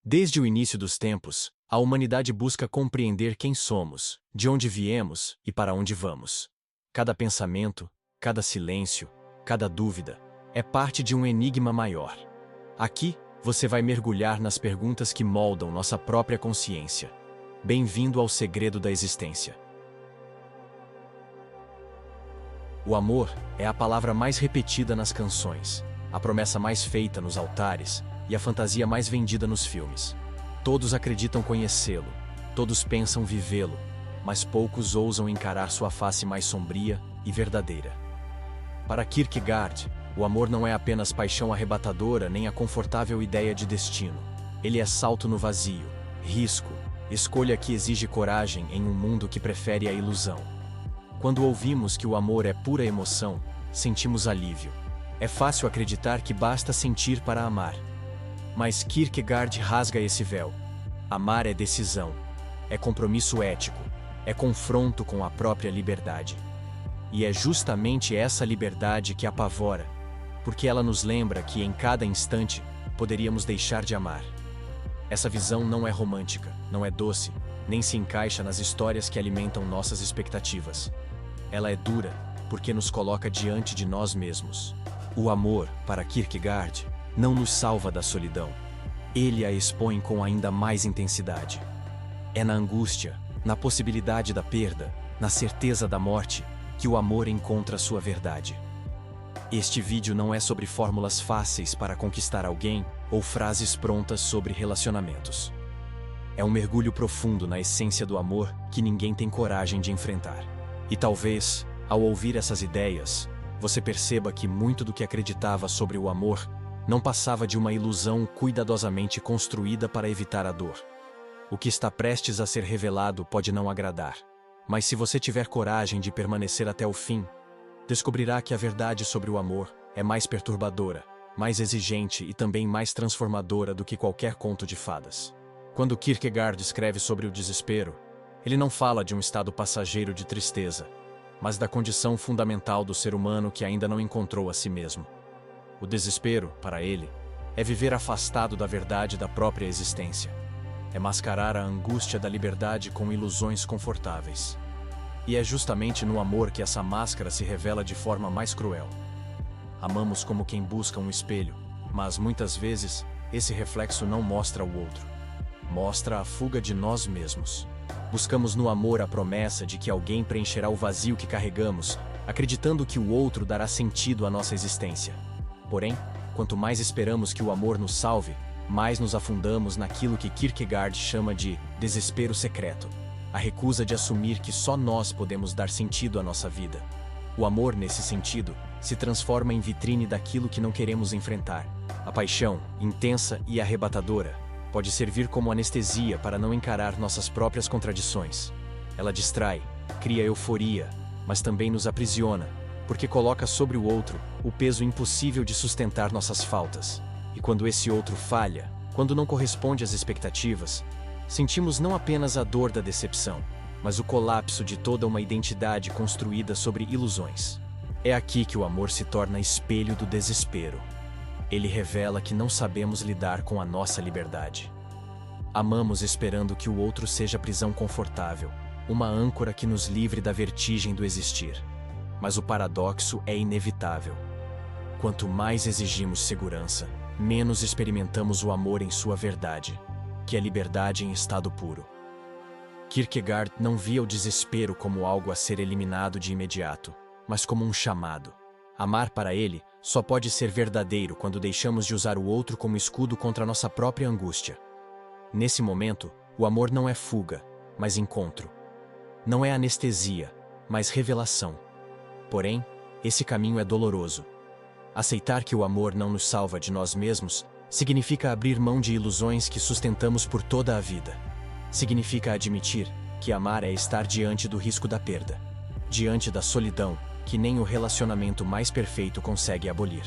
Desde o início dos tempos, a humanidade busca compreender quem somos, de onde viemos e para onde vamos. Cada pensamento, cada silêncio, cada dúvida é parte de um enigma maior. Aqui, você vai mergulhar nas perguntas que moldam nossa própria consciência. Bem-vindo ao segredo da existência. O amor é a palavra mais repetida nas canções, a promessa mais feita nos altares e a fantasia mais vendida nos filmes. Todos acreditam conhecê-lo, todos pensam vivê-lo, mas poucos ousam encarar sua face mais sombria e verdadeira. Para Kierkegaard, o amor não é apenas paixão arrebatadora nem a confortável ideia de destino. Ele é salto no vazio, risco, escolha que exige coragem em um mundo que prefere a ilusão. Quando ouvimos que o amor é pura emoção, sentimos alívio. É fácil acreditar que basta sentir para amar. Mas Kierkegaard rasga esse véu. Amar é decisão, é compromisso ético, é confronto com a própria liberdade. E é justamente essa liberdade que apavora, porque ela nos lembra que em cada instante poderíamos deixar de amar. Essa visão não é romântica, não é doce, nem se encaixa nas histórias que alimentam nossas expectativas. Ela é dura, porque nos coloca diante de nós mesmos. O amor, para Kierkegaard, não nos salva da solidão. Ele a expõe com ainda mais intensidade. É na angústia, na possibilidade da perda, na certeza da morte, que o amor encontra sua verdade. Este vídeo não é sobre fórmulas fáceis para conquistar alguém ou frases prontas sobre relacionamentos. É um mergulho profundo na essência do amor que ninguém tem coragem de enfrentar. E talvez, ao ouvir essas ideias, você perceba que muito do que acreditava sobre o amor não passava de uma ilusão cuidadosamente construída para evitar a dor. O que está prestes a ser revelado pode não agradar, mas se você tiver coragem de permanecer até o fim, descobrirá que a verdade sobre o amor é mais perturbadora, mais exigente e também mais transformadora do que qualquer conto de fadas. Quando Kierkegaard escreve sobre o desespero, ele não fala de um estado passageiro de tristeza, mas da condição fundamental do ser humano que ainda não encontrou a si mesmo. O desespero, para ele, é viver afastado da verdade da própria existência. É mascarar a angústia da liberdade com ilusões confortáveis. E é justamente no amor que essa máscara se revela de forma mais cruel. Amamos como quem busca um espelho, mas muitas vezes esse reflexo não mostra o outro. Mostra a fuga de nós mesmos. Buscamos no amor a promessa de que alguém preencherá o vazio que carregamos, acreditando que o outro dará sentido à nossa existência. Porém, quanto mais esperamos que o amor nos salve, mais nos afundamos naquilo que Kierkegaard chama de desespero secreto, a recusa de assumir que só nós podemos dar sentido à nossa vida. O amor, nesse sentido, se transforma em vitrine daquilo que não queremos enfrentar. A paixão, intensa e arrebatadora, pode servir como anestesia para não encarar nossas próprias contradições. Ela distrai, cria euforia, mas também nos aprisiona, porque coloca sobre o outro o peso impossível de sustentar nossas faltas. E quando esse outro falha, quando não corresponde às expectativas, sentimos não apenas a dor da decepção, mas o colapso de toda uma identidade construída sobre ilusões. É aqui que o amor se torna espelho do desespero. Ele revela que não sabemos lidar com a nossa liberdade. Amamos esperando que o outro seja prisão confortável, uma âncora que nos livre da vertigem do existir. Mas o paradoxo é inevitável. Quanto mais exigimos segurança, menos experimentamos o amor em sua verdade, que é liberdade em estado puro. Kierkegaard não via o desespero como algo a ser eliminado de imediato, mas como um chamado. Amar para ele só pode ser verdadeiro quando deixamos de usar o outro como escudo contra nossa própria angústia. Nesse momento, o amor não é fuga, mas encontro. Não é anestesia, mas revelação. Porém, esse caminho é doloroso. Aceitar que o amor não nos salva de nós mesmos significa abrir mão de ilusões que sustentamos por toda a vida. Significa admitir que amar é estar diante do risco da perda, diante da solidão que nem o relacionamento mais perfeito consegue abolir.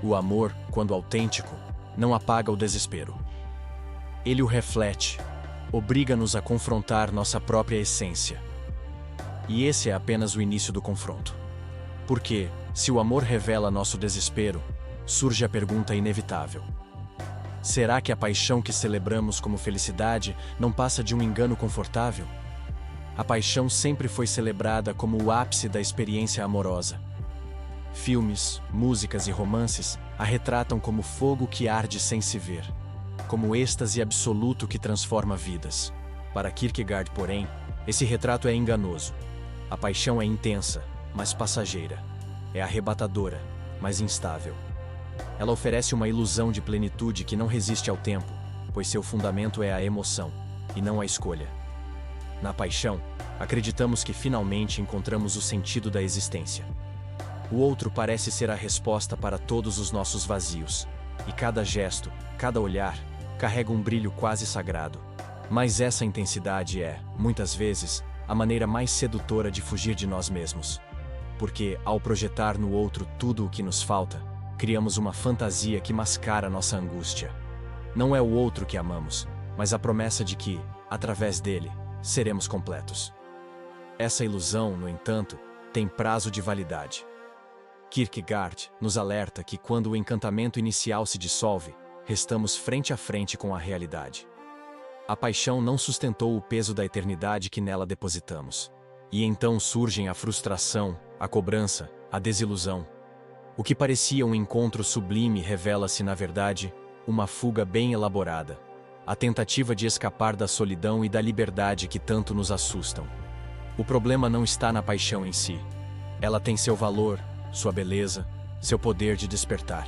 O amor, quando autêntico, não apaga o desespero. Ele o reflete, obriga-nos a confrontar nossa própria essência. E esse é apenas o início do confronto. Porque, se o amor revela nosso desespero, surge a pergunta inevitável: Será que a paixão que celebramos como felicidade não passa de um engano confortável? A paixão sempre foi celebrada como o ápice da experiência amorosa. Filmes, músicas e romances a retratam como fogo que arde sem se ver, como êxtase absoluto que transforma vidas. Para Kierkegaard, porém, esse retrato é enganoso. A paixão é intensa, mas passageira. É arrebatadora, mas instável. Ela oferece uma ilusão de plenitude que não resiste ao tempo, pois seu fundamento é a emoção, e não a escolha. Na paixão, acreditamos que finalmente encontramos o sentido da existência. O outro parece ser a resposta para todos os nossos vazios, e cada gesto, cada olhar, carrega um brilho quase sagrado. Mas essa intensidade é, muitas vezes, a maneira mais sedutora de fugir de nós mesmos. Porque, ao projetar no outro tudo o que nos falta, criamos uma fantasia que mascara nossa angústia. Não é o outro que amamos, mas a promessa de que, através dele, seremos completos. Essa ilusão, no entanto, tem prazo de validade. Kierkegaard nos alerta que quando o encantamento inicial se dissolve, restamos frente a frente com a realidade. A paixão não sustentou o peso da eternidade que nela depositamos. E então surgem a frustração, a cobrança, a desilusão. O que parecia um encontro sublime revela-se, na verdade, uma fuga bem elaborada. A tentativa de escapar da solidão e da liberdade que tanto nos assustam. O problema não está na paixão em si. Ela tem seu valor, sua beleza, seu poder de despertar.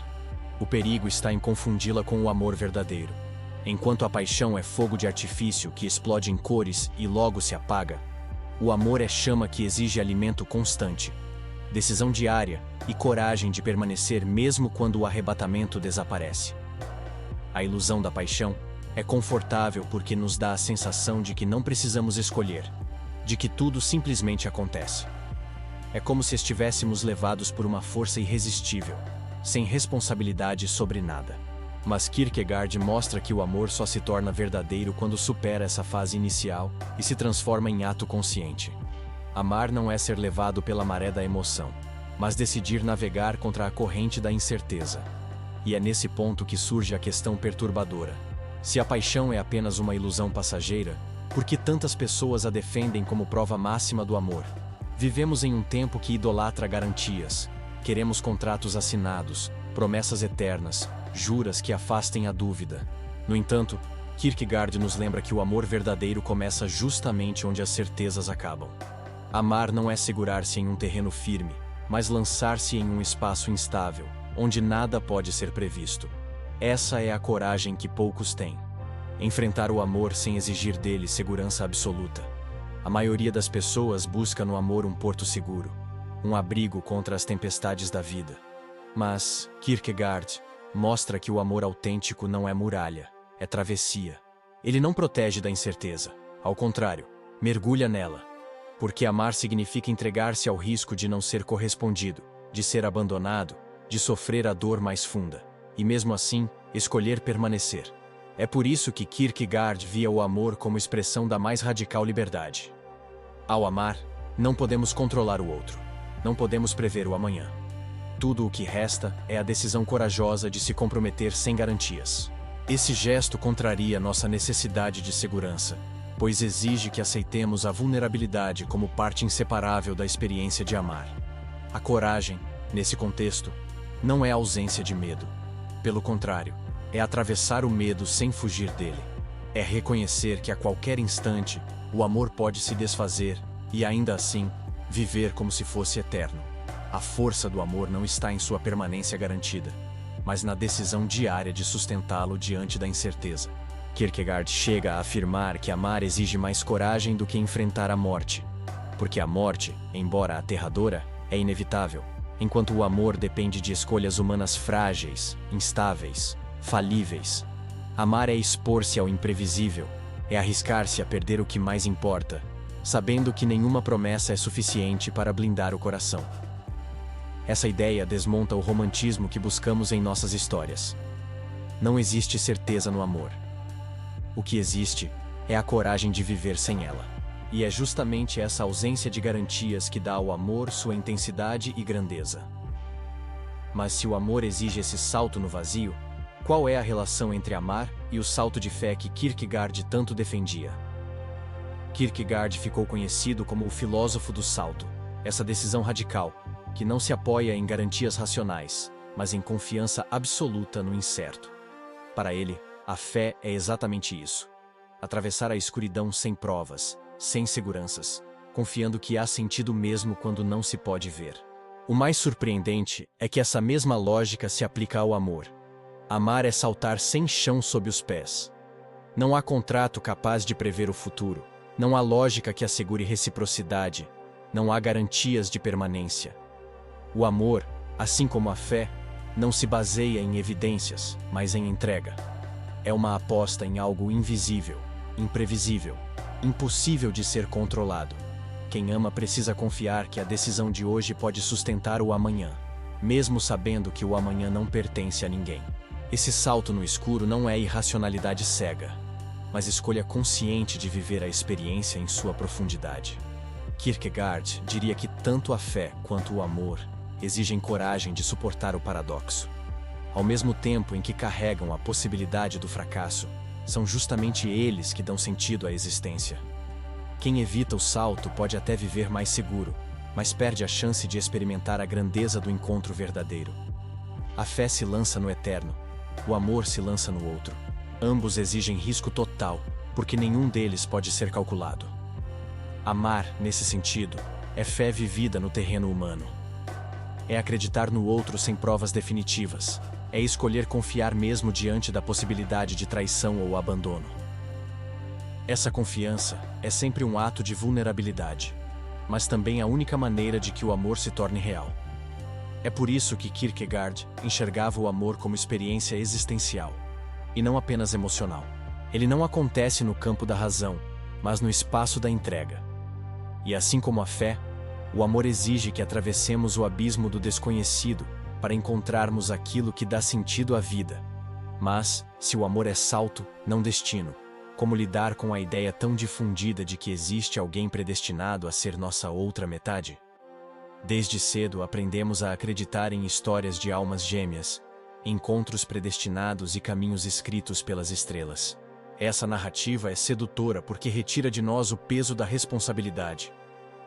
O perigo está em confundi-la com o amor verdadeiro. Enquanto a paixão é fogo de artifício que explode em cores e logo se apaga, o amor é chama que exige alimento constante, decisão diária e coragem de permanecer mesmo quando o arrebatamento desaparece. A ilusão da paixão é confortável porque nos dá a sensação de que não precisamos escolher, de que tudo simplesmente acontece. É como se estivéssemos levados por uma força irresistível, sem responsabilidade sobre nada. Mas Kierkegaard mostra que o amor só se torna verdadeiro quando supera essa fase inicial e se transforma em ato consciente. Amar não é ser levado pela maré da emoção, mas decidir navegar contra a corrente da incerteza. E é nesse ponto que surge a questão perturbadora. Se a paixão é apenas uma ilusão passageira, por que tantas pessoas a defendem como prova máxima do amor? Vivemos em um tempo que idolatra garantias. Queremos contratos assinados, promessas eternas, juras que afastem a dúvida. No entanto, Kierkegaard nos lembra que o amor verdadeiro começa justamente onde as certezas acabam. Amar não é segurar-se em um terreno firme, mas lançar-se em um espaço instável, onde nada pode ser previsto. Essa é a coragem que poucos têm. Enfrentar o amor sem exigir dele segurança absoluta. A maioria das pessoas busca no amor um porto seguro, um abrigo contra as tempestades da vida. Mas Kierkegaard mostra que o amor autêntico não é muralha, é travessia. Ele não protege da incerteza, ao contrário, mergulha nela. Porque amar significa entregar-se ao risco de não ser correspondido, de ser abandonado, de sofrer a dor mais funda, e mesmo assim, escolher permanecer. É por isso que Kierkegaard via o amor como expressão da mais radical liberdade. Ao amar, não podemos controlar o outro, não podemos prever o amanhã. Tudo o que resta é a decisão corajosa de se comprometer sem garantias. Esse gesto contraria nossa necessidade de segurança, pois exige que aceitemos a vulnerabilidade como parte inseparável da experiência de amar. A coragem, nesse contexto, não é a ausência de medo. Pelo contrário, é atravessar o medo sem fugir dele. É reconhecer que a qualquer instante, o amor pode se desfazer e, ainda assim, viver como se fosse eterno. A força do amor não está em sua permanência garantida, mas na decisão diária de sustentá-lo diante da incerteza. Kierkegaard chega a afirmar que amar exige mais coragem do que enfrentar a morte, porque a morte, embora aterradora, é inevitável, enquanto o amor depende de escolhas humanas frágeis, instáveis, falíveis. Amar é expor-se ao imprevisível, é arriscar-se a perder o que mais importa, sabendo que nenhuma promessa é suficiente para blindar o coração. Essa ideia desmonta o romantismo que buscamos em nossas histórias. Não existe certeza no amor. O que existe é a coragem de viver sem ela. E é justamente essa ausência de garantias que dá ao amor sua intensidade e grandeza. Mas se o amor exige esse salto no vazio, qual é a relação entre amar e o salto de fé que Kierkegaard tanto defendia? Kierkegaard ficou conhecido como o filósofo do salto, essa decisão radical, que não se apoia em garantias racionais, mas em confiança absoluta no incerto. Para ele, a fé é exatamente isso. Atravessar a escuridão sem provas, sem seguranças, confiando que há sentido mesmo quando não se pode ver. O mais surpreendente é que essa mesma lógica se aplica ao amor. Amar é saltar sem chão sob os pés. Não há contrato capaz de prever o futuro, não há lógica que assegure reciprocidade, não há garantias de permanência. O amor, assim como a fé, não se baseia em evidências, mas em entrega. É uma aposta em algo invisível, imprevisível, impossível de ser controlado. Quem ama precisa confiar que a decisão de hoje pode sustentar o amanhã, mesmo sabendo que o amanhã não pertence a ninguém. Esse salto no escuro não é irracionalidade cega, mas escolha consciente de viver a experiência em sua profundidade. Kierkegaard diria que tanto a fé quanto o amor exigem coragem de suportar o paradoxo. Ao mesmo tempo em que carregam a possibilidade do fracasso, são justamente eles que dão sentido à existência. Quem evita o salto pode até viver mais seguro, mas perde a chance de experimentar a grandeza do encontro verdadeiro. A fé se lança no eterno, o amor se lança no outro. Ambos exigem risco total, porque nenhum deles pode ser calculado. Amar, nesse sentido, é fé vivida no terreno humano. É acreditar no outro sem provas definitivas. É escolher confiar mesmo diante da possibilidade de traição ou abandono. Essa confiança é sempre um ato de vulnerabilidade, mas também a única maneira de que o amor se torne real. É por isso que Kierkegaard enxergava o amor como experiência existencial, e não apenas emocional. Ele não acontece no campo da razão, mas no espaço da entrega. E assim como a fé, o amor exige que atravessemos o abismo do desconhecido para encontrarmos aquilo que dá sentido à vida. Mas, se o amor é salto, não destino, como lidar com a ideia tão difundida de que existe alguém predestinado a ser nossa outra metade? Desde cedo aprendemos a acreditar em histórias de almas gêmeas, encontros predestinados e caminhos escritos pelas estrelas. Essa narrativa é sedutora porque retira de nós o peso da responsabilidade.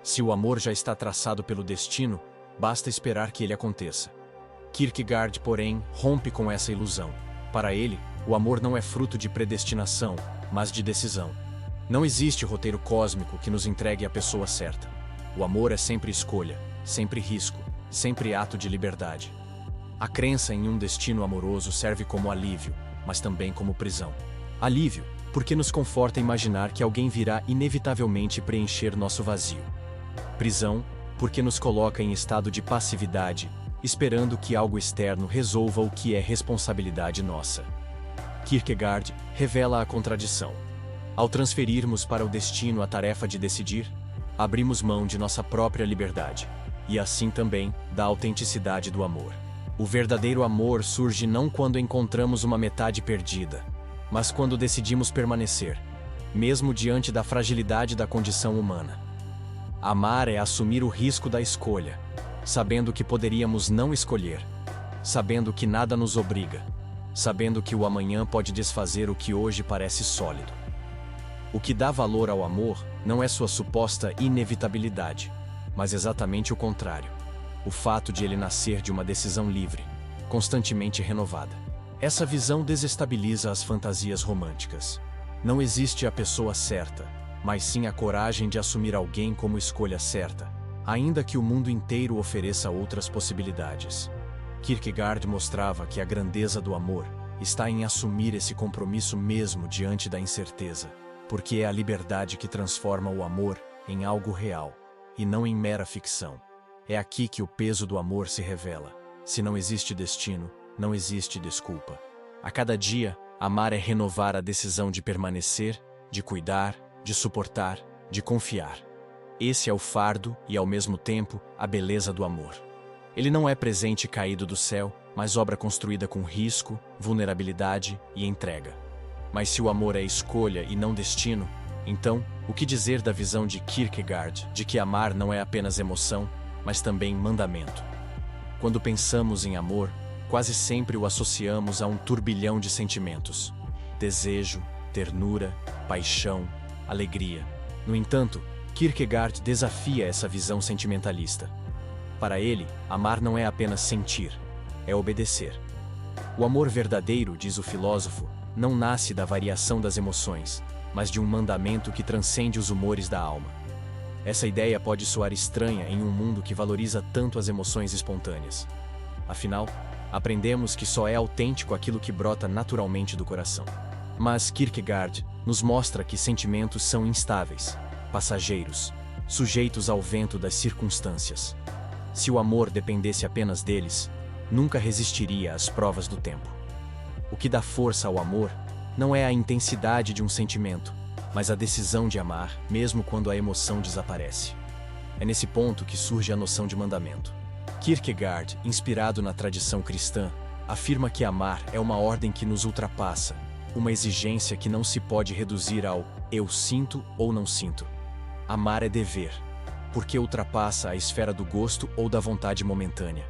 Se o amor já está traçado pelo destino, basta esperar que ele aconteça. Kierkegaard, porém, rompe com essa ilusão. Para ele, o amor não é fruto de predestinação, mas de decisão. Não existe roteiro cósmico que nos entregue a pessoa certa. O amor é sempre escolha, sempre risco, sempre ato de liberdade. A crença em um destino amoroso serve como alívio, mas também como prisão. Alívio, porque nos conforta imaginar que alguém virá inevitavelmente preencher nosso vazio. Prisão, porque nos coloca em estado de passividade, esperando que algo externo resolva o que é responsabilidade nossa. Kierkegaard revela a contradição. Ao transferirmos para o destino a tarefa de decidir, abrimos mão de nossa própria liberdade, e assim também da autenticidade do amor. O verdadeiro amor surge não quando encontramos uma metade perdida, mas quando decidimos permanecer, mesmo diante da fragilidade da condição humana. Amar é assumir o risco da escolha, sabendo que poderíamos não escolher, sabendo que nada nos obriga, sabendo que o amanhã pode desfazer o que hoje parece sólido. O que dá valor ao amor não é sua suposta inevitabilidade, mas exatamente o contrário, o fato de ele nascer de uma decisão livre, constantemente renovada. Essa visão desestabiliza as fantasias românticas. Não existe a pessoa certa, mas sim a coragem de assumir alguém como escolha certa, ainda que o mundo inteiro ofereça outras possibilidades. Kierkegaard mostrava que a grandeza do amor está em assumir esse compromisso mesmo diante da incerteza, porque é a liberdade que transforma o amor em algo real, e não em mera ficção. É aqui que o peso do amor se revela. Se não existe destino, não existe desculpa. A cada dia, amar é renovar a decisão de permanecer, de cuidar, de suportar, de confiar. Esse é o fardo e, ao mesmo tempo, a beleza do amor. Ele não é presente caído do céu, mas obra construída com risco, vulnerabilidade e entrega. Mas se o amor é escolha e não destino, então, o que dizer da visão de Kierkegaard de que amar não é apenas emoção, mas também mandamento? Quando pensamos em amor, quase sempre o associamos a um turbilhão de sentimentos: desejo, ternura, paixão, alegria. No entanto, Kierkegaard desafia essa visão sentimentalista. Para ele, amar não é apenas sentir, é obedecer. O amor verdadeiro, diz o filósofo, não nasce da variação das emoções, mas de um mandamento que transcende os humores da alma. Essa ideia pode soar estranha em um mundo que valoriza tanto as emoções espontâneas. Afinal, aprendemos que só é autêntico aquilo que brota naturalmente do coração. Mas Kierkegaard nos mostra que sentimentos são instáveis, passageiros, sujeitos ao vento das circunstâncias. Se o amor dependesse apenas deles, nunca resistiria às provas do tempo. O que dá força ao amor não é a intensidade de um sentimento, mas a decisão de amar, mesmo quando a emoção desaparece. É nesse ponto que surge a noção de mandamento. Kierkegaard, inspirado na tradição cristã, afirma que amar é uma ordem que nos ultrapassa, uma exigência que não se pode reduzir ao eu sinto ou não sinto. Amar é dever, porque ultrapassa a esfera do gosto ou da vontade momentânea.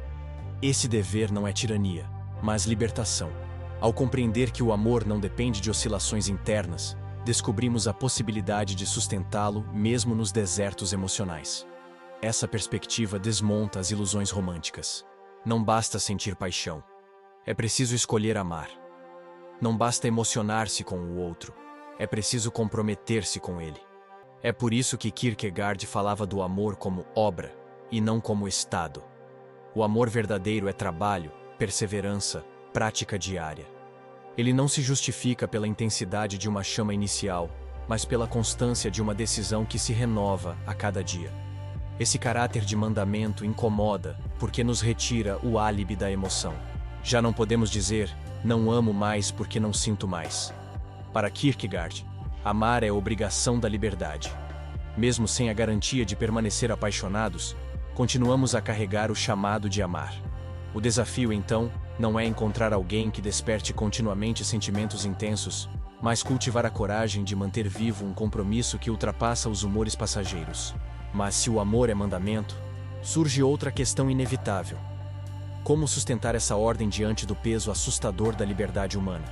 Esse dever não é tirania, mas libertação. Ao compreender que o amor não depende de oscilações internas, descobrimos a possibilidade de sustentá-lo mesmo nos desertos emocionais. Essa perspectiva desmonta as ilusões românticas. Não basta sentir paixão. É preciso escolher amar. Não basta emocionar-se com o outro. É preciso comprometer-se com ele. É por isso que Kierkegaard falava do amor como obra, e não como estado. O amor verdadeiro é trabalho, perseverança, prática diária. Ele não se justifica pela intensidade de uma chama inicial, mas pela constância de uma decisão que se renova a cada dia. Esse caráter de mandamento incomoda, porque nos retira o álibi da emoção. Já não podemos dizer, não amo mais porque não sinto mais. Para Kierkegaard, amar é obrigação da liberdade. Mesmo sem a garantia de permanecer apaixonados, continuamos a carregar o chamado de amar. O desafio, então, não é encontrar alguém que desperte continuamente sentimentos intensos, mas cultivar a coragem de manter vivo um compromisso que ultrapassa os humores passageiros. Mas se o amor é mandamento, surge outra questão inevitável. Como sustentar essa ordem diante do peso assustador da liberdade humana?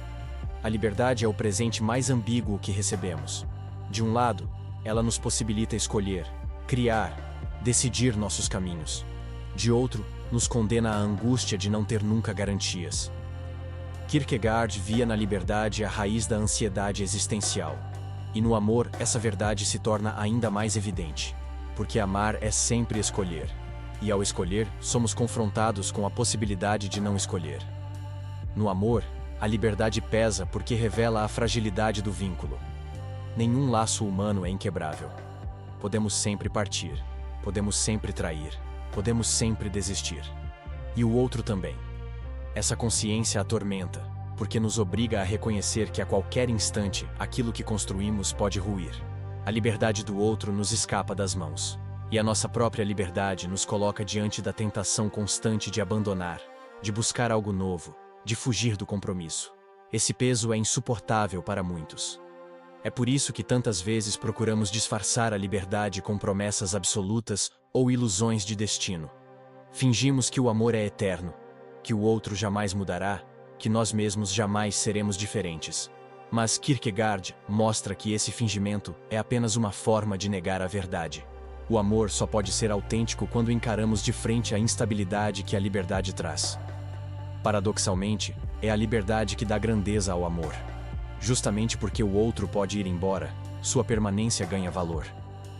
A liberdade é o presente mais ambíguo que recebemos. De um lado, ela nos possibilita escolher, criar, decidir nossos caminhos. De outro, nos condena à angústia de não ter nunca garantias. Kierkegaard via na liberdade a raiz da ansiedade existencial. E no amor, essa verdade se torna ainda mais evidente. Porque amar é sempre escolher. E ao escolher, somos confrontados com a possibilidade de não escolher. No amor, a liberdade pesa porque revela a fragilidade do vínculo. Nenhum laço humano é inquebrável. Podemos sempre partir, podemos sempre trair, podemos sempre desistir. E o outro também. Essa consciência atormenta, porque nos obriga a reconhecer que a qualquer instante aquilo que construímos pode ruir. A liberdade do outro nos escapa das mãos. E a nossa própria liberdade nos coloca diante da tentação constante de abandonar, de buscar algo novo, de fugir do compromisso. Esse peso é insuportável para muitos. É por isso que tantas vezes procuramos disfarçar a liberdade com promessas absolutas ou ilusões de destino. Fingimos que o amor é eterno, que o outro jamais mudará, que nós mesmos jamais seremos diferentes. Mas Kierkegaard mostra que esse fingimento é apenas uma forma de negar a verdade. O amor só pode ser autêntico quando encaramos de frente a instabilidade que a liberdade traz. Paradoxalmente, é a liberdade que dá grandeza ao amor. Justamente porque o outro pode ir embora, sua permanência ganha valor.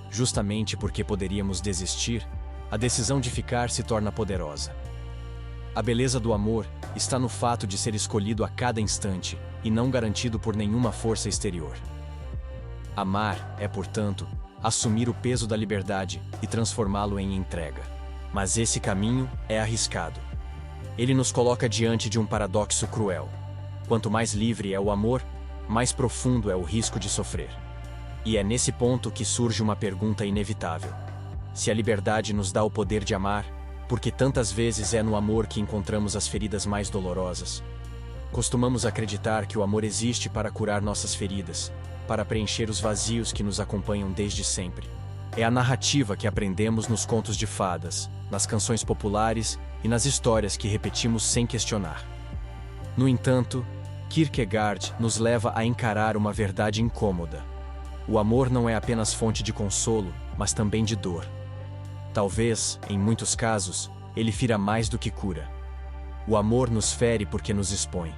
Justamente porque poderíamos desistir, a decisão de ficar se torna poderosa. A beleza do amor está no fato de ser escolhido a cada instante e não garantido por nenhuma força exterior. Amar é, portanto, assumir o peso da liberdade e transformá-lo em entrega. Mas esse caminho é arriscado. Ele nos coloca diante de um paradoxo cruel. Quanto mais livre é o amor, mais profundo é o risco de sofrer. E é nesse ponto que surge uma pergunta inevitável. Se a liberdade nos dá o poder de amar, por que tantas vezes é no amor que encontramos as feridas mais dolorosas? Costumamos acreditar que o amor existe para curar nossas feridas, para preencher os vazios que nos acompanham desde sempre. É a narrativa que aprendemos nos contos de fadas, nas canções populares e nas histórias que repetimos sem questionar. No entanto, Kierkegaard nos leva a encarar uma verdade incômoda. O amor não é apenas fonte de consolo, mas também de dor. Talvez, em muitos casos, ele fira mais do que cura. O amor nos fere porque nos expõe.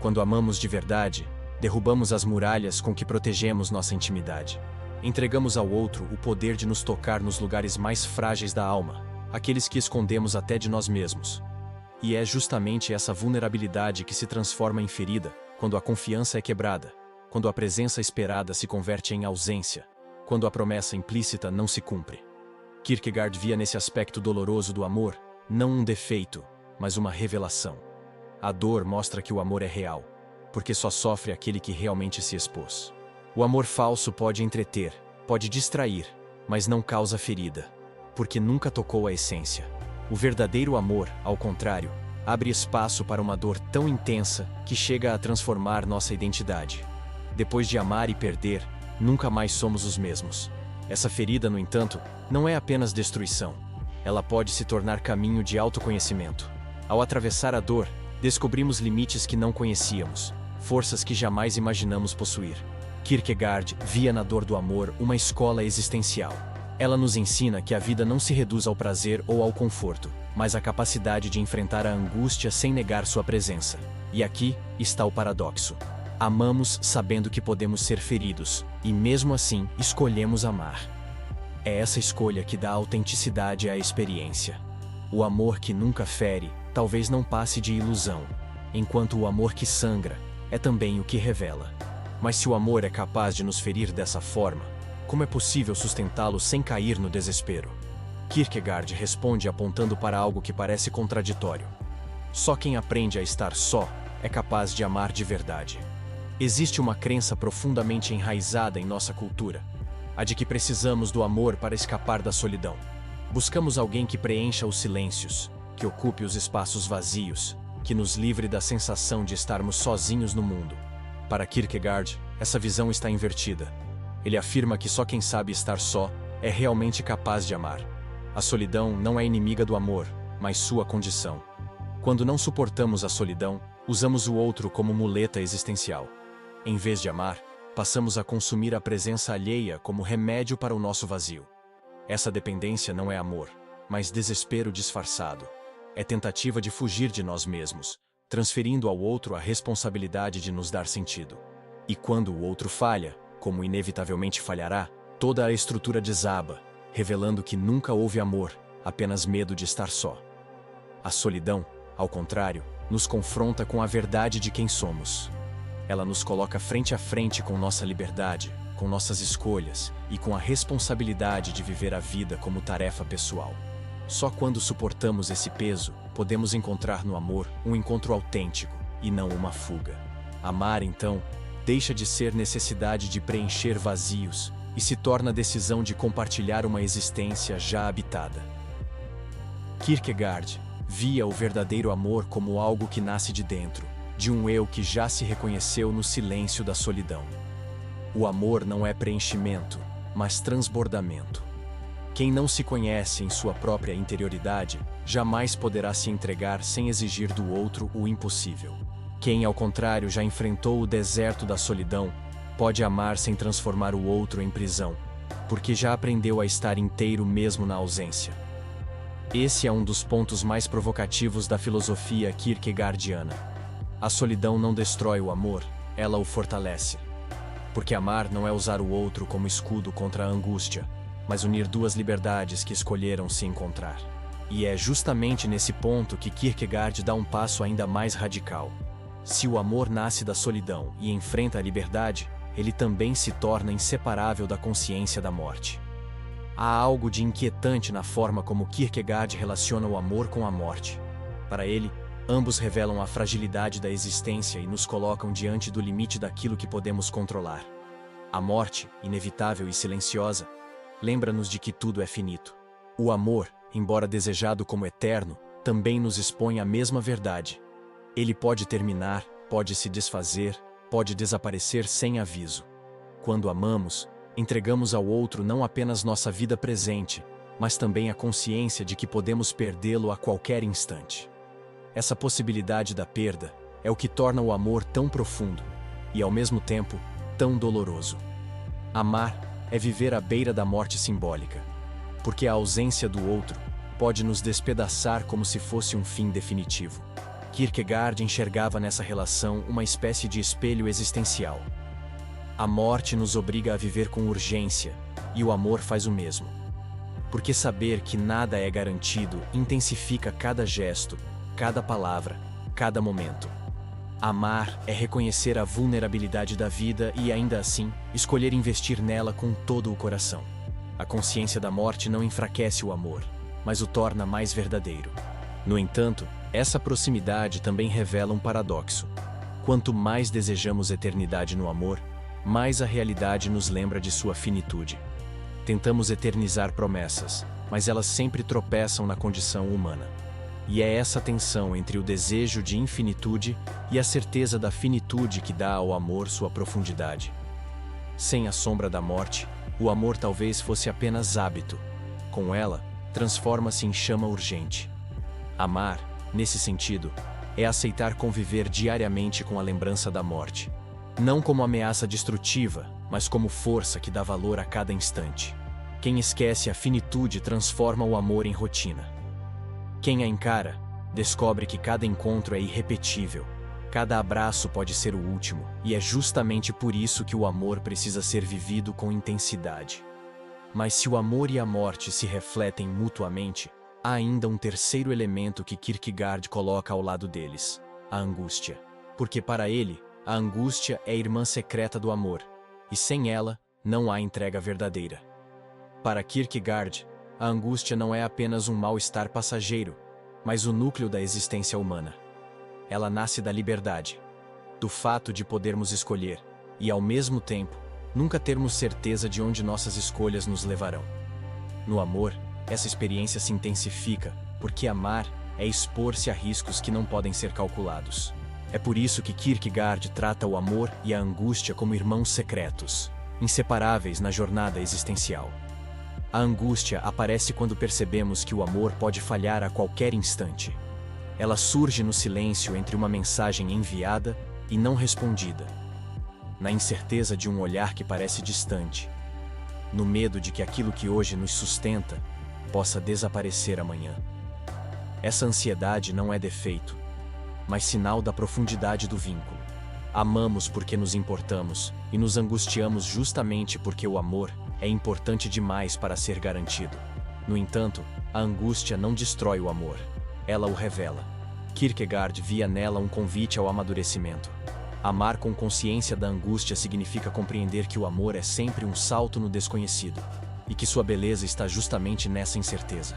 Quando amamos de verdade, derrubamos as muralhas com que protegemos nossa intimidade. Entregamos ao outro o poder de nos tocar nos lugares mais frágeis da alma, aqueles que escondemos até de nós mesmos. E é justamente essa vulnerabilidade que se transforma em ferida quando a confiança é quebrada, quando a presença esperada se converte em ausência, quando a promessa implícita não se cumpre. Kierkegaard via nesse aspecto doloroso do amor não um defeito, mas uma revelação. A dor mostra que o amor é real, porque só sofre aquele que realmente se expôs. O amor falso pode entreter, pode distrair, mas não causa ferida, porque nunca tocou a essência. O verdadeiro amor, ao contrário, abre espaço para uma dor tão intensa que chega a transformar nossa identidade. Depois de amar e perder, nunca mais somos os mesmos. Essa ferida, no entanto, não é apenas destruição. Ela pode se tornar caminho de autoconhecimento. Ao atravessar a dor, descobrimos limites que não conhecíamos, forças que jamais imaginamos possuir. Kierkegaard via na dor do amor uma escola existencial. Ela nos ensina que a vida não se reduz ao prazer ou ao conforto, mas à capacidade de enfrentar a angústia sem negar sua presença. E aqui está o paradoxo. Amamos sabendo que podemos ser feridos, e mesmo assim escolhemos amar. É essa escolha que dá autenticidade à experiência. O amor que nunca fere, talvez não passe de ilusão, enquanto o amor que sangra é também o que revela. Mas se o amor é capaz de nos ferir dessa forma, como é possível sustentá-lo sem cair no desespero? Kierkegaard responde apontando para algo que parece contraditório. Só quem aprende a estar só é capaz de amar de verdade. Existe uma crença profundamente enraizada em nossa cultura, a de que precisamos do amor para escapar da solidão. Buscamos alguém que preencha os silêncios, que ocupe os espaços vazios, que nos livre da sensação de estarmos sozinhos no mundo. Para Kierkegaard, essa visão está invertida. Ele afirma que só quem sabe estar só é realmente capaz de amar. A solidão não é inimiga do amor, mas sua condição. Quando não suportamos a solidão, usamos o outro como muleta existencial. Em vez de amar, passamos a consumir a presença alheia como remédio para o nosso vazio. Essa dependência não é amor, mas desespero disfarçado. É tentativa de fugir de nós mesmos, transferindo ao outro a responsabilidade de nos dar sentido. E quando o outro falha, como inevitavelmente falhará, toda a estrutura desaba, revelando que nunca houve amor, apenas medo de estar só. A solidão, ao contrário, nos confronta com a verdade de quem somos. Ela nos coloca frente a frente com nossa liberdade, com nossas escolhas e com a responsabilidade de viver a vida como tarefa pessoal. Só quando suportamos esse peso, podemos encontrar no amor um encontro autêntico e não uma fuga. Amar, então, deixa de ser necessidade de preencher vazios e se torna decisão de compartilhar uma existência já habitada. Kierkegaard via o verdadeiro amor como algo que nasce de dentro, de um eu que já se reconheceu no silêncio da solidão. O amor não é preenchimento, mas transbordamento. Quem não se conhece em sua própria interioridade, jamais poderá se entregar sem exigir do outro o impossível. Quem, ao contrário, já enfrentou o deserto da solidão, pode amar sem transformar o outro em prisão, porque já aprendeu a estar inteiro mesmo na ausência. Esse é um dos pontos mais provocativos da filosofia kierkegaardiana. A solidão não destrói o amor, ela o fortalece. Porque amar não é usar o outro como escudo contra a angústia, mas unir duas liberdades que escolheram se encontrar. E é justamente nesse ponto que Kierkegaard dá um passo ainda mais radical. Se o amor nasce da solidão e enfrenta a liberdade, ele também se torna inseparável da consciência da morte. Há algo de inquietante na forma como Kierkegaard relaciona o amor com a morte. Para ele, ambos revelam a fragilidade da existência e nos colocam diante do limite daquilo que podemos controlar. A morte, inevitável e silenciosa, lembra-nos de que tudo é finito. O amor, embora desejado como eterno, também nos expõe à mesma verdade. Ele pode terminar, pode se desfazer, pode desaparecer sem aviso. Quando amamos, Entregamos ao outro não apenas nossa vida presente, mas também a consciência de que podemos perdê-lo a qualquer instante. Essa possibilidade da perda é o que torna o amor tão profundo e, ao mesmo tempo, tão doloroso. Amar é viver à beira da morte simbólica, porque a ausência do outro pode nos despedaçar como se fosse um fim definitivo. Kierkegaard enxergava nessa relação uma espécie de espelho existencial. A morte nos obriga a viver com urgência, e o amor faz o mesmo. Porque saber que nada é garantido intensifica cada gesto, cada palavra, cada momento. Amar é reconhecer a vulnerabilidade da vida e, ainda assim, escolher investir nela com todo o coração. A consciência da morte não enfraquece o amor, mas o torna mais verdadeiro. No entanto, essa proximidade também revela um paradoxo. Quanto mais desejamos eternidade no amor, mais a realidade nos lembra de sua finitude. Tentamos eternizar promessas, mas elas sempre tropeçam na condição humana. E é essa tensão entre o desejo de infinitude e a certeza da finitude que dá ao amor sua profundidade. Sem a sombra da morte, o amor talvez fosse apenas hábito. Com ela, transforma-se em chama urgente. Amar, nesse sentido, é aceitar conviver diariamente com a lembrança da morte. Não como ameaça destrutiva, mas como força que dá valor a cada instante. Quem esquece a finitude transforma o amor em rotina. Quem a encara, descobre que cada encontro é irrepetível. Cada abraço pode ser o último, e é justamente por isso que o amor precisa ser vivido com intensidade. Mas se o amor e a morte se refletem mutuamente, há ainda um terceiro elemento que Kierkegaard coloca ao lado deles: a angústia. Porque para ele, a angústia é a irmã secreta do amor, e sem ela, não há entrega verdadeira. Para Kierkegaard, a angústia não é apenas um mal-estar passageiro, mas o núcleo da existência humana. Ela nasce da liberdade, do fato de podermos escolher, e ao mesmo tempo, nunca termos certeza de onde nossas escolhas nos levarão. No amor, essa experiência se intensifica, porque amar é expor-se a riscos que não podem ser calculados. É por isso que Kierkegaard trata o amor e a angústia como irmãos secretos, inseparáveis na jornada existencial. A angústia aparece quando percebemos que o amor pode falhar a qualquer instante. Ela surge no silêncio entre uma mensagem enviada e não respondida, na incerteza de um olhar que parece distante, no medo de que aquilo que hoje nos sustenta possa desaparecer amanhã. Essa ansiedade não é defeito, mas sinal da profundidade do vínculo. Amamos porque nos importamos e nos angustiamos justamente porque o amor é importante demais para ser garantido. No entanto, a angústia não destrói o amor, ela o revela. Kierkegaard via nela um convite ao amadurecimento. Amar com consciência da angústia significa compreender que o amor é sempre um salto no desconhecido, e que sua beleza está justamente nessa incerteza.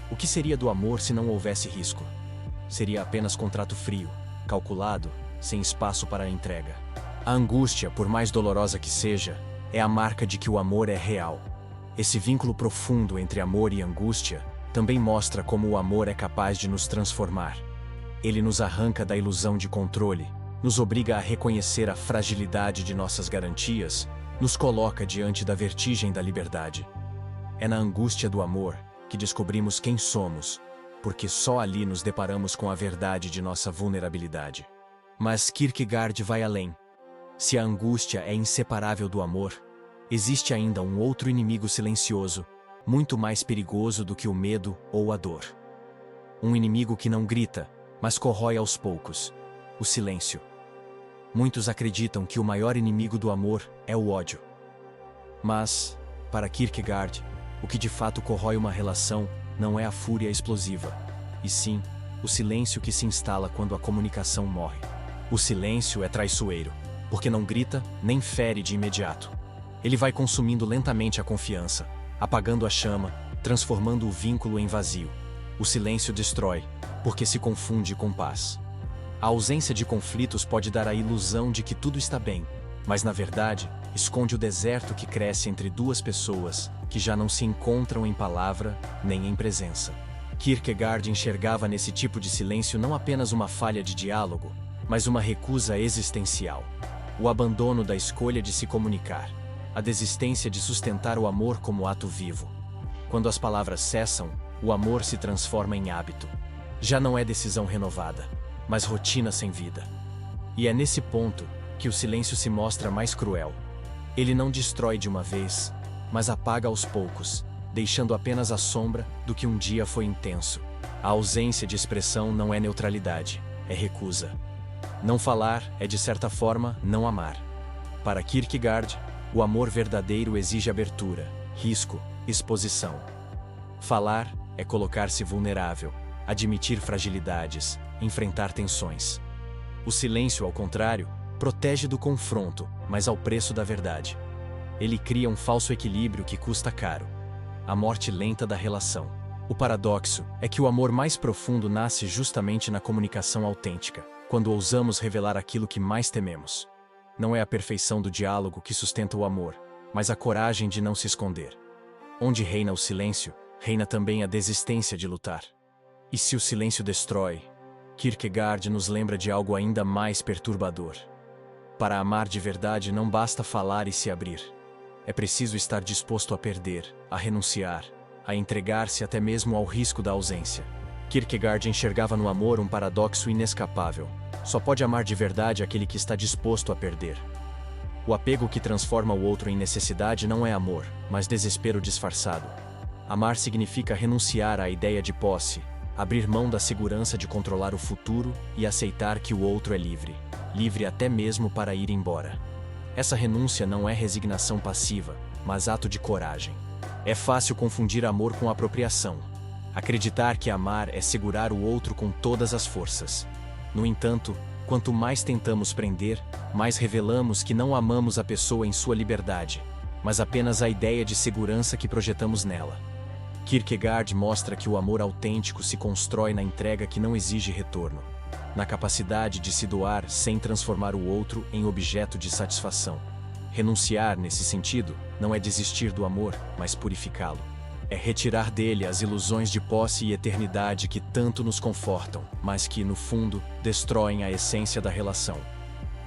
O que seria do amor se não houvesse risco? Seria apenas contrato frio, calculado, sem espaço para a entrega. A angústia, por mais dolorosa que seja, é a marca de que o amor é real. Esse vínculo profundo entre amor e angústia também mostra como o amor é capaz de nos transformar. Ele nos arranca da ilusão de controle, nos obriga a reconhecer a fragilidade de nossas garantias, nos coloca diante da vertigem da liberdade. É na angústia do amor que descobrimos quem somos, porque só ali nos deparamos com a verdade de nossa vulnerabilidade. Mas Kierkegaard vai além. Se a angústia é inseparável do amor, existe ainda um outro inimigo silencioso, muito mais perigoso do que o medo ou a dor. Um inimigo que não grita, mas corrói aos poucos: o silêncio. Muitos acreditam que o maior inimigo do amor é o ódio. Mas, para Kierkegaard, o que de fato corrói uma relação não é a fúria explosiva, e sim o silêncio que se instala quando a comunicação morre. O silêncio é traiçoeiro, porque não grita nem fere de imediato. Ele vai consumindo lentamente a confiança, apagando a chama, transformando o vínculo em vazio. O silêncio destrói, porque se confunde com paz. A ausência de conflitos pode dar a ilusão de que tudo está bem, mas na verdade, esconde o deserto que cresce entre duas pessoas que já não se encontram em palavra nem em presença. Kierkegaard enxergava nesse tipo de silêncio não apenas uma falha de diálogo, mas uma recusa existencial. O abandono da escolha de se comunicar. a desistência de sustentar o amor como ato vivo. Quando as palavras cessam, o amor se transforma em hábito. Já não é decisão renovada, mas rotina sem vida. E é nesse ponto que o silêncio se mostra mais cruel. Ele não destrói de uma vez, mas apaga aos poucos, deixando apenas a sombra do que um dia foi intenso. A ausência de expressão não é neutralidade, é recusa. Não falar é, de certa forma, não amar. Para Kierkegaard, o amor verdadeiro exige abertura, risco, exposição. Falar é colocar-se vulnerável, admitir fragilidades, enfrentar tensões. O silêncio, ao contrário, protege do confronto, mas ao preço da verdade. Ele cria um falso equilíbrio que custa caro. A morte lenta da relação. O paradoxo é que o amor mais profundo nasce justamente na comunicação autêntica, quando ousamos revelar aquilo que mais tememos. Não é a perfeição do diálogo que sustenta o amor, mas a coragem de não se esconder. Onde reina o silêncio, reina também a desistência de lutar. E se o silêncio destrói, Kierkegaard nos lembra de algo ainda mais perturbador. Para amar de verdade não basta falar e se abrir. É preciso estar disposto a perder, a renunciar, a entregar-se até mesmo ao risco da ausência. Kierkegaard enxergava no amor um paradoxo inescapável. Só pode amar de verdade aquele que está disposto a perder. O apego que transforma o outro em necessidade não é amor, mas desespero disfarçado. Amar significa renunciar à ideia de posse, abrir mão da segurança de controlar o futuro e aceitar que o outro é livre, livre até mesmo para ir embora. Essa renúncia não é resignação passiva, mas ato de coragem. É fácil confundir amor com apropriação. Acreditar que amar é segurar o outro com todas as forças. No entanto, quanto mais tentamos prender, mais revelamos que não amamos a pessoa em sua liberdade, mas apenas a ideia de segurança que projetamos nela. Kierkegaard mostra que o amor autêntico se constrói na entrega que não exige retorno, na capacidade de se doar sem transformar o outro em objeto de satisfação. Renunciar, nesse sentido, não é desistir do amor, mas purificá-lo. É retirar dele as ilusões de posse e eternidade que tanto nos confortam, mas que, no fundo, destroem a essência da relação.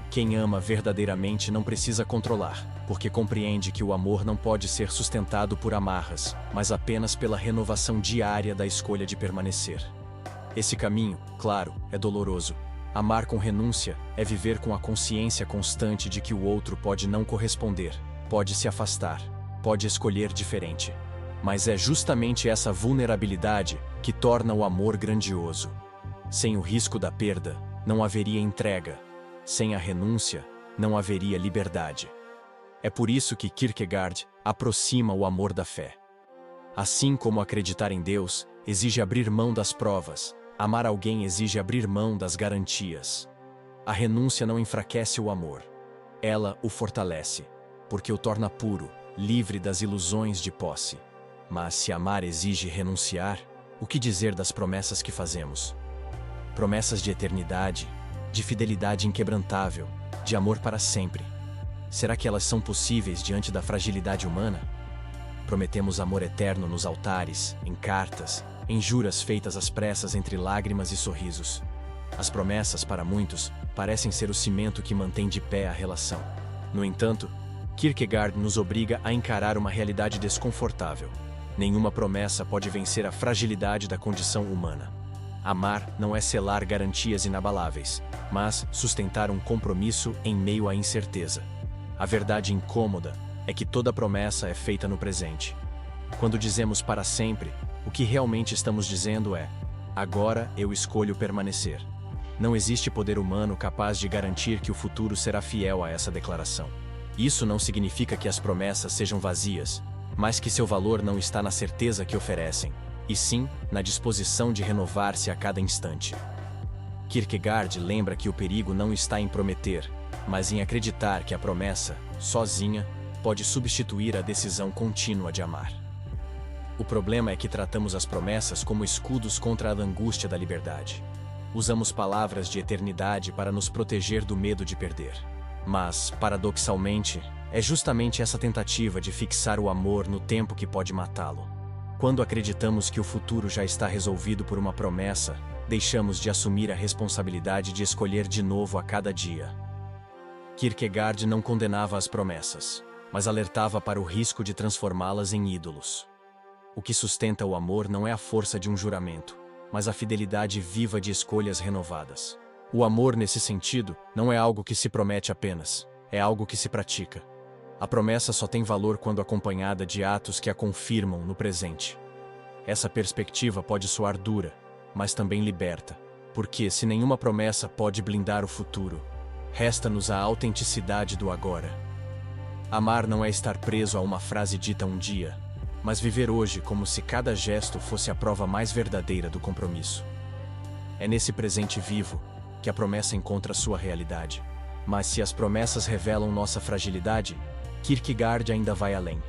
Quem ama verdadeiramente não precisa controlar, porque compreende que o amor não pode ser sustentado por amarras, mas apenas pela renovação diária da escolha de permanecer. Esse caminho, claro, é doloroso. Amar com renúncia é viver com a consciência constante de que o outro pode não corresponder, pode se afastar, pode escolher diferente. Mas é justamente essa vulnerabilidade que torna o amor grandioso. Sem o risco da perda, não haveria entrega. Sem a renúncia, não haveria liberdade. É por isso que Kierkegaard aproxima o amor da fé. Assim como acreditar em Deus exige abrir mão das provas, amar alguém exige abrir mão das garantias. A renúncia não enfraquece o amor. Ela o fortalece, porque o torna puro, livre das ilusões de posse. Mas se amar exige renunciar, o que dizer das promessas que fazemos? Promessas de eternidade, de fidelidade inquebrantável, de amor para sempre. Será que elas são possíveis diante da fragilidade humana? Prometemos amor eterno nos altares, em cartas, em juras feitas às pressas entre lágrimas e sorrisos. As promessas, para muitos, parecem ser o cimento que mantém de pé a relação. No entanto, Kierkegaard nos obriga a encarar uma realidade desconfortável. Nenhuma promessa pode vencer a fragilidade da condição humana. Amar não é selar garantias inabaláveis, mas sustentar um compromisso em meio à incerteza. A verdade incômoda é que toda promessa é feita no presente. Quando dizemos para sempre, o que realmente estamos dizendo é: agora eu escolho permanecer. Não existe poder humano capaz de garantir que o futuro será fiel a essa declaração. Isso não significa que as promessas sejam vazias, mas que seu valor não está na certeza que oferecem, e sim na disposição de renovar-se a cada instante. Kierkegaard lembra que o perigo não está em prometer, mas em acreditar que a promessa, sozinha, pode substituir a decisão contínua de amar. O problema é que tratamos as promessas como escudos contra a angústia da liberdade. Usamos palavras de eternidade para nos proteger do medo de perder. Mas, paradoxalmente, é justamente essa tentativa de fixar o amor no tempo que pode matá-lo. Quando acreditamos que o futuro já está resolvido por uma promessa, deixamos de assumir a responsabilidade de escolher de novo a cada dia. Kierkegaard não condenava as promessas. mas alertava para o risco de transformá-las em ídolos. O que sustenta o amor não é a força de um juramento, mas a fidelidade viva de escolhas renovadas. O amor, nesse sentido, não é algo que se promete apenas, é algo que se pratica. A promessa só tem valor quando acompanhada de atos que a confirmam no presente. Essa perspectiva pode soar dura, mas também liberta, porque se nenhuma promessa pode blindar o futuro, resta-nos a autenticidade do agora. Amar não é estar preso a uma frase dita um dia, mas viver hoje como se cada gesto fosse a prova mais verdadeira do compromisso. É nesse presente vivo que a promessa encontra sua realidade. Mas se as promessas revelam nossa fragilidade, Kierkegaard ainda vai além.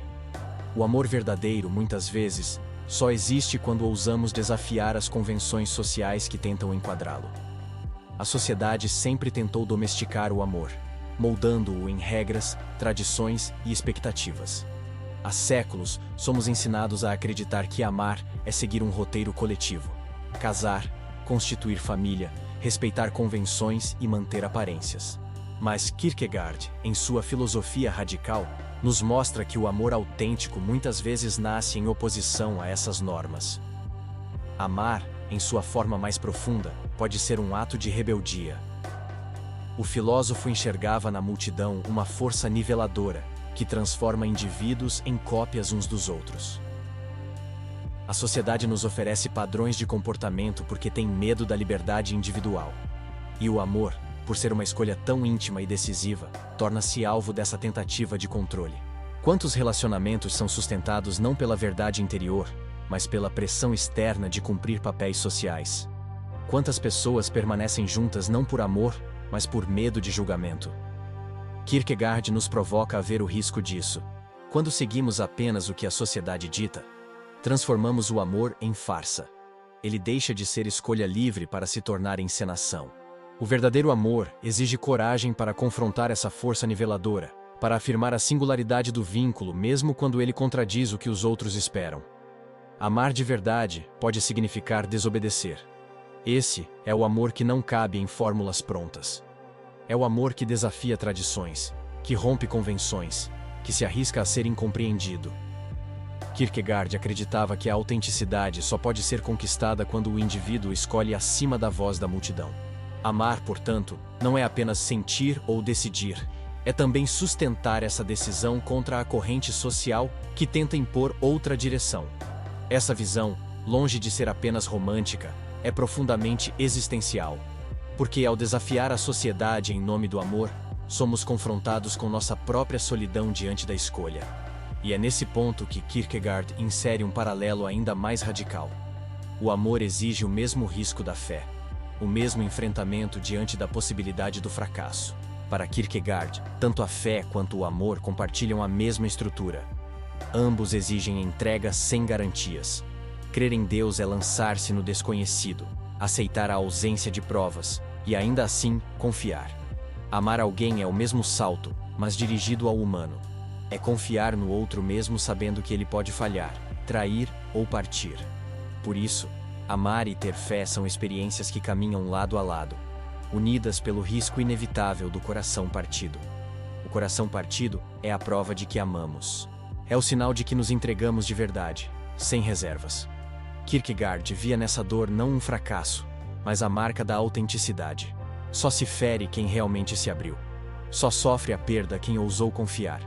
O amor verdadeiro, muitas vezes, só existe quando ousamos desafiar as convenções sociais que tentam enquadrá-lo. A sociedade sempre tentou domesticar o amor, moldando-o em regras, tradições e expectativas. Há séculos, somos ensinados a acreditar que amar é seguir um roteiro coletivo. Casar, constituir família, respeitar convenções e manter aparências. Mas Kierkegaard, em sua filosofia radical, nos mostra que o amor autêntico muitas vezes nasce em oposição a essas normas. Amar, em sua forma mais profunda, pode ser um ato de rebeldia. O filósofo enxergava na multidão uma força niveladora, que transforma indivíduos em cópias uns dos outros. A sociedade nos oferece padrões de comportamento porque tem medo da liberdade individual. E o amor, por ser uma escolha tão íntima e decisiva, torna-se alvo dessa tentativa de controle. Quantos relacionamentos são sustentados não pela verdade interior, mas pela pressão externa de cumprir papéis sociais? Quantas pessoas permanecem juntas não por amor, mas por medo de julgamento? Kierkegaard nos provoca a ver o risco disso. Quando seguimos apenas o que a sociedade dita, transformamos o amor em farsa. Ele deixa de ser escolha livre para se tornar encenação. O verdadeiro amor exige coragem para confrontar essa força niveladora, para afirmar a singularidade do vínculo mesmo quando ele contradiz o que os outros esperam. Amar de verdade pode significar desobedecer. Esse é o amor que não cabe em fórmulas prontas. É o amor que desafia tradições, que rompe convenções, que se arrisca a ser incompreendido. Kierkegaard acreditava que a autenticidade só pode ser conquistada quando o indivíduo escolhe acima da voz da multidão. Amar, portanto, não é apenas sentir ou decidir, é também sustentar essa decisão contra a corrente social que tenta impor outra direção. Essa visão, longe de ser apenas romântica, é profundamente existencial. Porque ao desafiar a sociedade em nome do amor, somos confrontados com nossa própria solidão diante da escolha. E é nesse ponto que Kierkegaard insere um paralelo ainda mais radical. O amor exige o mesmo risco da fé, o mesmo enfrentamento diante da possibilidade do fracasso. Para Kierkegaard, tanto a fé quanto o amor compartilham a mesma estrutura. Ambos exigem entrega sem garantias. Crer em Deus é lançar-se no desconhecido, aceitar a ausência de provas, e ainda assim, confiar. Amar alguém é o mesmo salto, mas dirigido ao humano. É confiar no outro mesmo sabendo que ele pode falhar, trair ou partir. Por isso, amar e ter fé são experiências que caminham lado a lado, unidas pelo risco inevitável do coração partido. O coração partido é a prova de que amamos. É o sinal de que nos entregamos de verdade, sem reservas. Kierkegaard via nessa dor não um fracasso, mas a marca da autenticidade. Só se fere quem realmente se abriu. Só sofre a perda quem ousou confiar.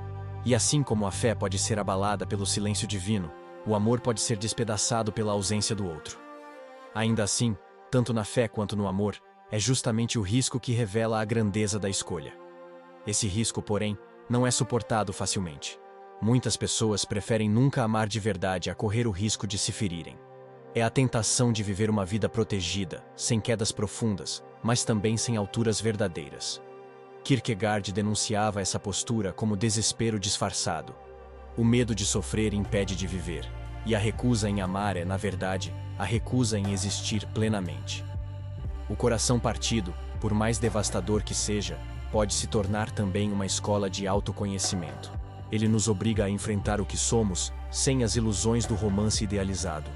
E assim como a fé pode ser abalada pelo silêncio divino, o amor pode ser despedaçado pela ausência do outro. Ainda assim, tanto na fé quanto no amor, é justamente o risco que revela a grandeza da escolha. Esse risco, porém, não é suportado facilmente. Muitas pessoas preferem nunca amar de verdade a correr o risco de se ferirem. É a tentação de viver uma vida protegida, sem quedas profundas, mas também sem alturas verdadeiras. Kierkegaard denunciava essa postura como desespero disfarçado. O medo de sofrer impede de viver, e a recusa em amar é, na verdade, a recusa em existir plenamente. O coração partido, por mais devastador que seja, pode se tornar também uma escola de autoconhecimento. Ele nos obriga a enfrentar o que somos, sem as ilusões do romance idealizado.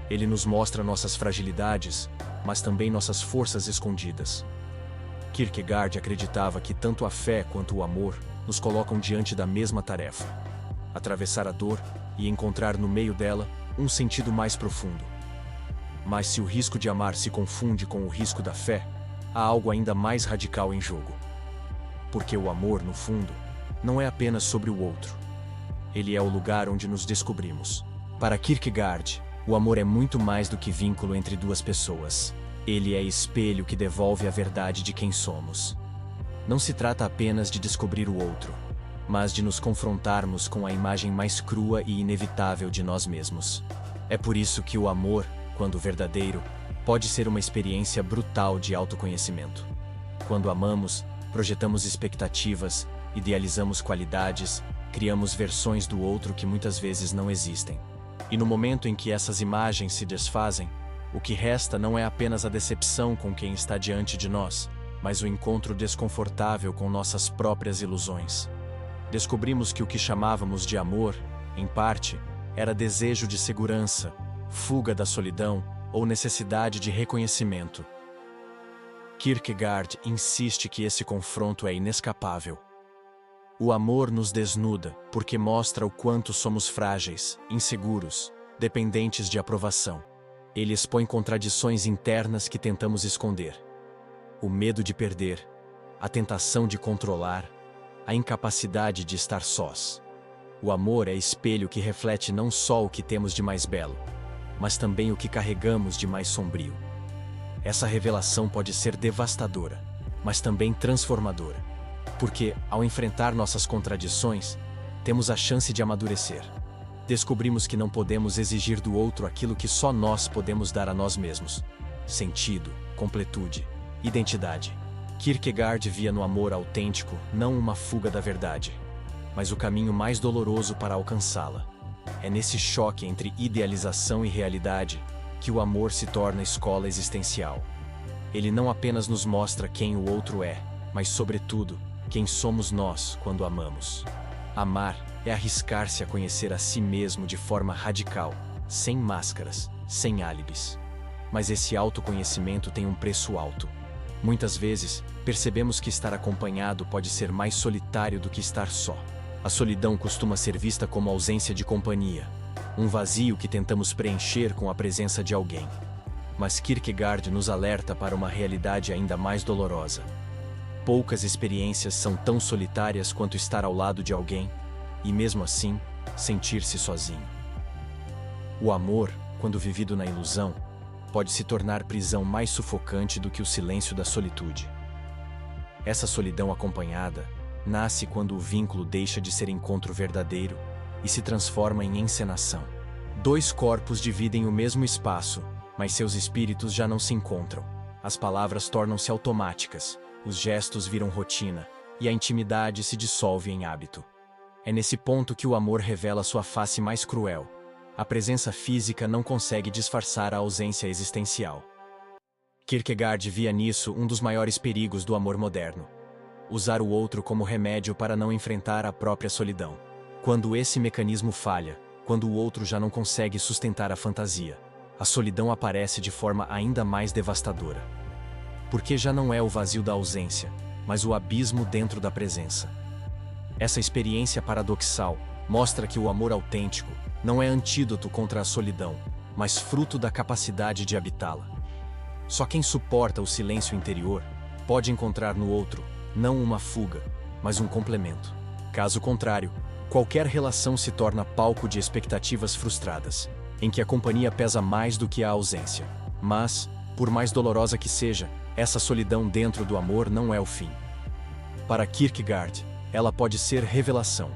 Ele nos mostra nossas fragilidades, mas também nossas forças escondidas. Kierkegaard acreditava que tanto a fé quanto o amor nos colocam diante da mesma tarefa: atravessar a dor e encontrar no meio dela um sentido mais profundo. Mas se o risco de amar se confunde com o risco da fé, há algo ainda mais radical em jogo. Porque o amor, no fundo, não é apenas sobre o outro. Ele é o lugar onde nos descobrimos. Para Kierkegaard, o amor é muito mais do que vínculo entre duas pessoas. Ele é espelho que devolve a verdade de quem somos. Não se trata apenas de descobrir o outro, mas de nos confrontarmos com a imagem mais crua e inevitável de nós mesmos. É por isso que o amor, quando verdadeiro, pode ser uma experiência brutal de autoconhecimento. Quando amamos, projetamos expectativas, idealizamos qualidades, criamos versões do outro que muitas vezes não existem. E no momento em que essas imagens se desfazem, o que resta não é apenas a decepção com quem está diante de nós, mas o encontro desconfortável com nossas próprias ilusões. Descobrimos que o que chamávamos de amor, em parte, era desejo de segurança, fuga da solidão ou necessidade de reconhecimento. Kierkegaard insiste que esse confronto é inescapável. O amor nos desnuda porque mostra o quanto somos frágeis, inseguros, dependentes de aprovação. Ele expõe contradições internas que tentamos esconder. O medo de perder, a tentação de controlar, a incapacidade de estar sós. O amor é espelho que reflete não só o que temos de mais belo, mas também o que carregamos de mais sombrio. Essa revelação pode ser devastadora, mas também transformadora, porque, ao enfrentar nossas contradições, temos a chance de amadurecer. Descobrimos que não podemos exigir do outro aquilo que só nós podemos dar a nós mesmos: sentido, completude, identidade. Kierkegaard via no amor autêntico não uma fuga da verdade, mas o caminho mais doloroso para alcançá-la. É nesse choque entre idealização e realidade que o amor se torna escola existencial. Ele não apenas nos mostra quem o outro é, mas, sobretudo, quem somos nós quando amamos. Amar é arriscar-se a conhecer a si mesmo de forma radical, sem máscaras, sem álibis. Mas esse autoconhecimento tem um preço alto. Muitas vezes, percebemos que estar acompanhado pode ser mais solitário do que estar só. A solidão costuma ser vista como ausência de companhia, um vazio que tentamos preencher com a presença de alguém. Mas Kierkegaard nos alerta para uma realidade ainda mais dolorosa. Poucas experiências são tão solitárias quanto estar ao lado de alguém, e mesmo assim, sentir-se sozinho. O amor, quando vivido na ilusão, pode se tornar prisão mais sufocante do que o silêncio da solitude. Essa solidão acompanhada nasce quando o vínculo deixa de ser encontro verdadeiro e se transforma em encenação. Dois corpos dividem o mesmo espaço, mas seus espíritos já não se encontram. As palavras tornam-se automáticas, os gestos viram rotina, e a intimidade se dissolve em hábito. É nesse ponto que o amor revela sua face mais cruel. A presença física não consegue disfarçar a ausência existencial. Kierkegaard via nisso um dos maiores perigos do amor moderno: usar o outro como remédio para não enfrentar a própria solidão. Quando esse mecanismo falha, quando o outro já não consegue sustentar a fantasia, a solidão aparece de forma ainda mais devastadora. Porque já não é o vazio da ausência, mas o abismo dentro da presença. Essa experiência paradoxal mostra que o amor autêntico não é antídoto contra a solidão, mas fruto da capacidade de habitá-la. Só quem suporta o silêncio interior pode encontrar no outro não uma fuga, mas um complemento. Caso contrário, qualquer relação se torna palco de expectativas frustradas, em que a companhia pesa mais do que a ausência. Mas, por mais dolorosa que seja, essa solidão dentro do amor não é o fim. Para Kierkegaard, ela pode ser revelação,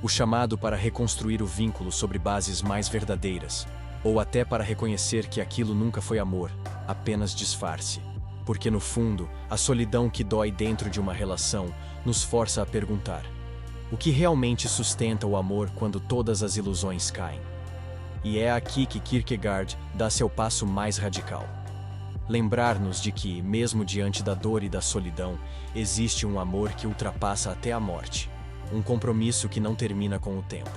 o chamado para reconstruir o vínculo sobre bases mais verdadeiras, ou até para reconhecer que aquilo nunca foi amor, apenas disfarce. Porque no fundo, a solidão que dói dentro de uma relação nos força a perguntar: o que realmente sustenta o amor quando todas as ilusões caem? E é aqui que Kierkegaard dá seu passo mais radical. Lembrar-nos de que, mesmo diante da dor e da solidão, existe um amor que ultrapassa até a morte. Um compromisso que não termina com o tempo.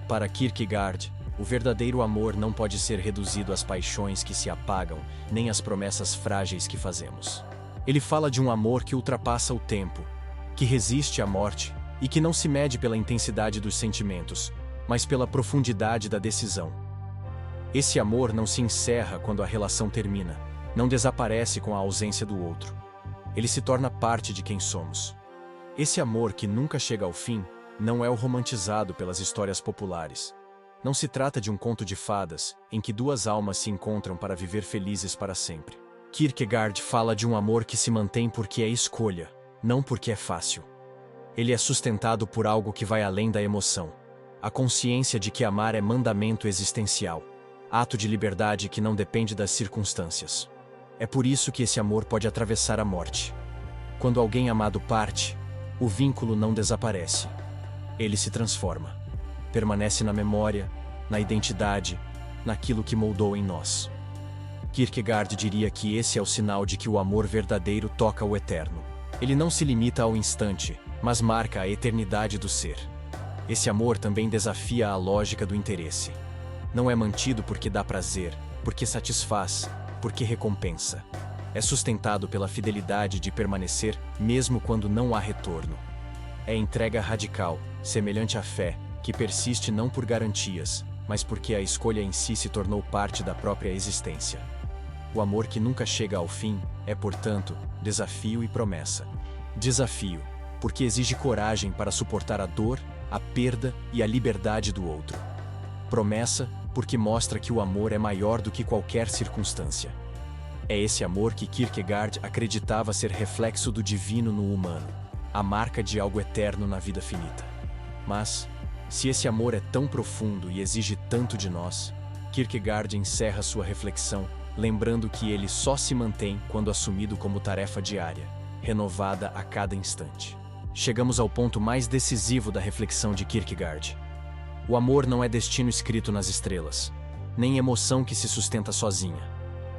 Para Kierkegaard, o verdadeiro amor não pode ser reduzido às paixões que se apagam, nem às promessas frágeis que fazemos. Ele fala de um amor que ultrapassa o tempo, que resiste à morte e que não se mede pela intensidade dos sentimentos, mas pela profundidade da decisão. Esse amor não se encerra quando a relação termina, não desaparece com a ausência do outro. Ele se torna parte de quem somos. Esse amor que nunca chega ao fim não é o romantizado pelas histórias populares. Não se trata de um conto de fadas, em que duas almas se encontram para viver felizes para sempre. Kierkegaard fala de um amor que se mantém porque é escolha, não porque é fácil. Ele é sustentado por algo que vai além da emoção. A consciência de que amar é mandamento existencial, ato de liberdade que não depende das circunstâncias. É por isso que esse amor pode atravessar a morte. Quando alguém amado parte, o vínculo não desaparece. Ele se transforma. Permanece na memória, na identidade, naquilo que moldou em nós. Kierkegaard diria que esse é o sinal de que o amor verdadeiro toca o eterno. Ele não se limita ao instante, mas marca a eternidade do ser. Esse amor também desafia a lógica do interesse. Não é mantido porque dá prazer, porque satisfaz, porque recompensa. É sustentado pela fidelidade de permanecer mesmo quando não há retorno. É entrega radical, semelhante à fé, que persiste não por garantias, mas porque a escolha em si se tornou parte da própria existência. O amor que nunca chega ao fim é, portanto, desafio e promessa. Desafio, porque exige coragem para suportar a dor, a perda e a liberdade do outro. Promessa, porque mostra que o amor é maior do que qualquer circunstância. É esse amor que Kierkegaard acreditava ser reflexo do divino no humano, a marca de algo eterno na vida finita. Mas, se esse amor é tão profundo e exige tanto de nós, Kierkegaard encerra sua reflexão lembrando que ele só se mantém quando assumido como tarefa diária, renovada a cada instante. Chegamos ao ponto mais decisivo da reflexão de Kierkegaard. O amor não é destino escrito nas estrelas, nem emoção que se sustenta sozinha,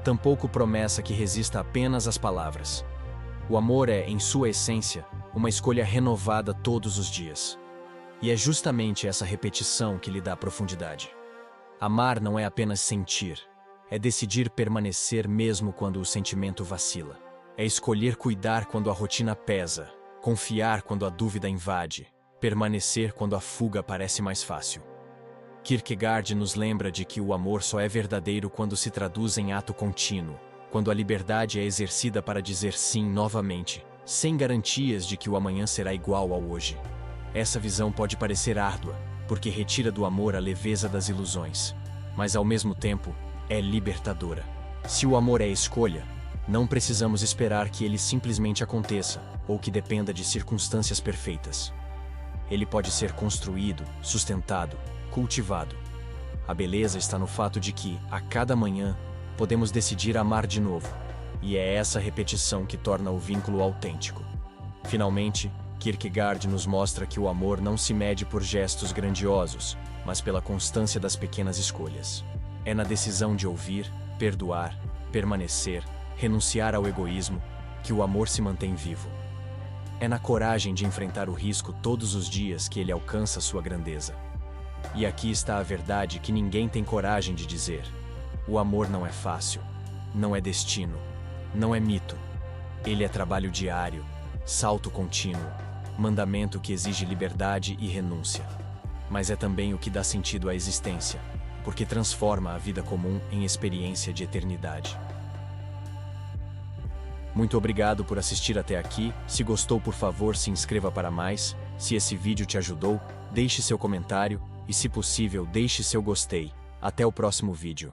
tampouco promessa que resista apenas às palavras. O amor é, em sua essência, uma escolha renovada todos os dias. E é justamente essa repetição que lhe dá profundidade. Amar não é apenas sentir, é decidir permanecer mesmo quando o sentimento vacila. É escolher cuidar quando a rotina pesa, confiar quando a dúvida invade, permanecer quando a fuga parece mais fácil. Kierkegaard nos lembra de que o amor só é verdadeiro quando se traduz em ato contínuo, quando a liberdade é exercida para dizer sim novamente, sem garantias de que o amanhã será igual ao hoje. Essa visão pode parecer árdua, porque retira do amor a leveza das ilusões, mas ao mesmo tempo é libertadora. Se o amor é escolha, não precisamos esperar que ele simplesmente aconteça ou que dependa de circunstâncias perfeitas. Ele pode ser construído, sustentado, cultivado. A beleza está no fato de que, a cada manhã, podemos decidir amar de novo, e é essa repetição que torna o vínculo autêntico. Finalmente, Kierkegaard nos mostra que o amor não se mede por gestos grandiosos, mas pela constância das pequenas escolhas. É na decisão de ouvir, perdoar, permanecer, renunciar ao egoísmo, que o amor se mantém vivo. É na coragem de enfrentar o risco todos os dias que ele alcança sua grandeza. E aqui está a verdade que ninguém tem coragem de dizer. O amor não é fácil, não é destino, não é mito. Ele é trabalho diário, salto contínuo, mandamento que exige liberdade e renúncia. Mas é também o que dá sentido à existência, porque transforma a vida comum em experiência de eternidade. Muito obrigado por assistir até aqui. Se gostou, por favor, se inscreva para mais. Se esse vídeo te ajudou, deixe seu comentário e, se possível, deixe seu gostei. Até o próximo vídeo.